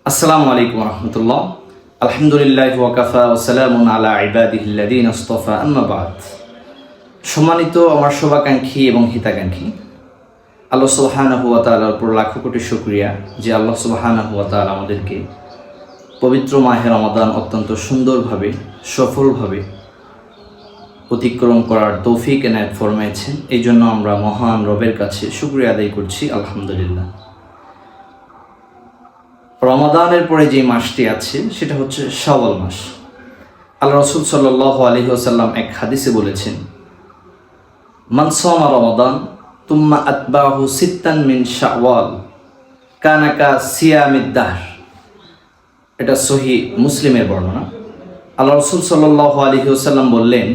আসসালামু আলাইকুম রহমতুল্লাহ। আলহামদুলিল্লাহ ওয়াকাফা ওয়াসালামুন আলা ইবাদিহিল্লাযীনা ইসতাফা, আম্মা বাদ। সম্মানিত আমার শুভাকাঙ্ক্ষী এবং হিতাকাঙ্ক্ষী, আল্লাহ সুবহানাহু ওয়া তাআলার উপর লাখো কোটি শুকরিয়া যে আল্লাহ সুবহানাহু ওয়া তাআলা আমাদেরকে পবিত্র মাহে রমাদান অত্যন্ত সুন্দরভাবে সফলভাবে অতিক্রম করার তৌফিক এনায়েত ফরমাইছেন। এই জন্য আমরা মহান রবের কাছে শুকরিয়া আদায় করছি, আলহামদুলিল্লাহ। রমাদানের পরে যে মাসটি আছে সেটা হচ্ছে শাওয়াল মাস। আল্লাহ রাসূল সাল্লাল্লাহু আলাইহি ওয়াসাল্লাম এক হাদিসে বলেছেন, মান সামা রমাদান তুম্মা আতবাহু সিত্তান মিন শাওয়াল কানা কা সিয়ামিদ দাহর। এটা সহিহ মুসলিমের বর্ণনা। আল্লাহ রাসূল সাল্লাল্লাহু আলাইহি ওয়াসাল্লাম বললেন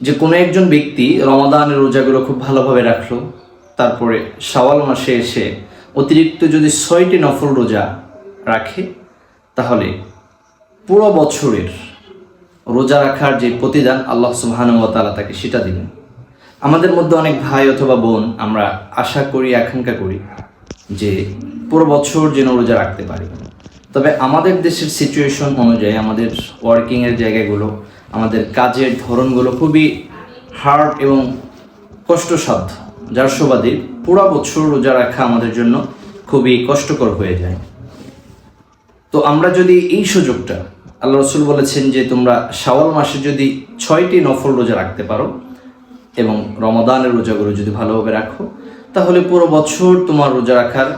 যে কোনো একজন ব্যক্তি রমাদানের রোজাগুলো খুব ভালোভাবে রাখলো, তারপরে শাওয়াল মাসে এসে অতিরিক্ত যদি 6টি নফল রোজা রাখে, তাহলে পুরো বছরের রোজা রাখার যে প্রতিদান আল্লাহ সুবহানাহু ওয়া তাআলা তাকে সেটা দিবেন। আমাদের মধ্যে অনেক ভাই অথবা বোন আমরা আশা করি, আকাঙ্ক্ষা করি যে পুরো বছর যেন রোজা রাখতে পারি। তবে আমাদের দেশের সিচুয়েশন অনুযায়ী আমাদের ওয়ার্কিংয়ের জায়গাগুলো, আমাদের কাজের ধরনগুলো খুবই হার্ড এবং কষ্টসাধ্য, যার সুবাদে পুরো বছর রোজা রাখা আমাদের জন্য খুবই কষ্টকর হয়ে যায়। তো আমরা যদি এই সুযোগটা, আল্লাহ রাসূল বলেছেন যে তোমরা শাওয়াল মাসে যদি 6টি নফল রোজা রাখতে পারো এবং রমাদানের রোজাগুলো যদি ভালোভাবে রাখো, তাহলে পুরো বছর তোমার রোজা রাখার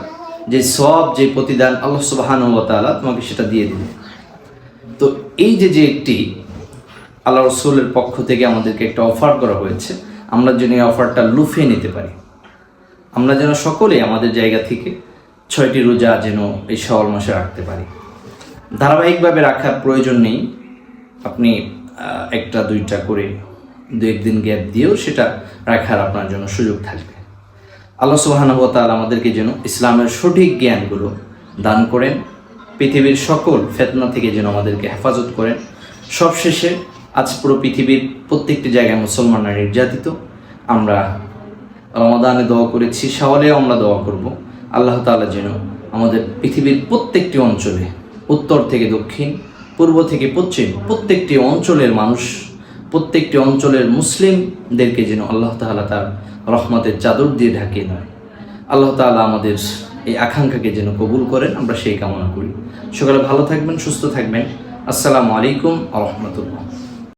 যে সওয়াব, যে প্রতিদান আল্লাহ সুবহানাহু ওয়া তাআলা তোমাকে সেটা দিয়ে দিবে। তো এই যে একটি আল্লাহ রাসূলের পক্ষ থেকে আমাদেরকে একটা অফার করা হয়েছে, আমরা যেন এই অফারটা লুফে নিতে পারি। আমরা যেন সকলে আমাদের জায়গা থেকে 6টি রোজা যেন এই শাওয়াল মাসে রাখতে পারি। ধারাবাহিকভাবে রাখার প্রয়োজন নেই, আপনি একটা দুইটা করে 2-1 দিন গ্যাপ দিয়েও সেটা রাখার আপনার জন্য সুযোগ থাকবে। আল্লাহ সুবহানাহু ওয়া তাআলা আমাদেরকে যেন ইসলামের সঠিক জ্ঞানগুলো দান করেন, পৃথিবীর সকল ফিতনা থেকে যেন আমাদেরকে হেফাজত করেন। সবশেষে আজ পুরো পৃথিবীর প্রত্যেকটি জায়গায় মুসলমানরা নির্যাতিত। আমরা রমাদানে দোয়া করেছি, শাওয়ালেও আমরা দোয়া করব। আল্লাহ তাআলা যেন আমাদের পৃথিবীর প্রত্যেকটি অঞ্চলে, উত্তর থেকে দক্ষিণ, পূর্ব থেকে পশ্চিম, প্রত্যেকটি অঞ্চলের মানুষ, প্রত্যেকটি অঞ্চলের মুসলিমদেরকে যেন আল্লাহ তাআলা তার রহমতের চাদর দিয়ে ঢাকিয়ে দেয়। আল্লাহ তাআলা আমাদের এই আকাঙ্ক্ষাকে যেন কবুল করেন, আমরা সেই কামনা করি। সকালে ভালো থাকবেন, সুস্থ থাকবেন। আসসালামু আলাইকুম ওয়া রাহমাতুল্লাহ।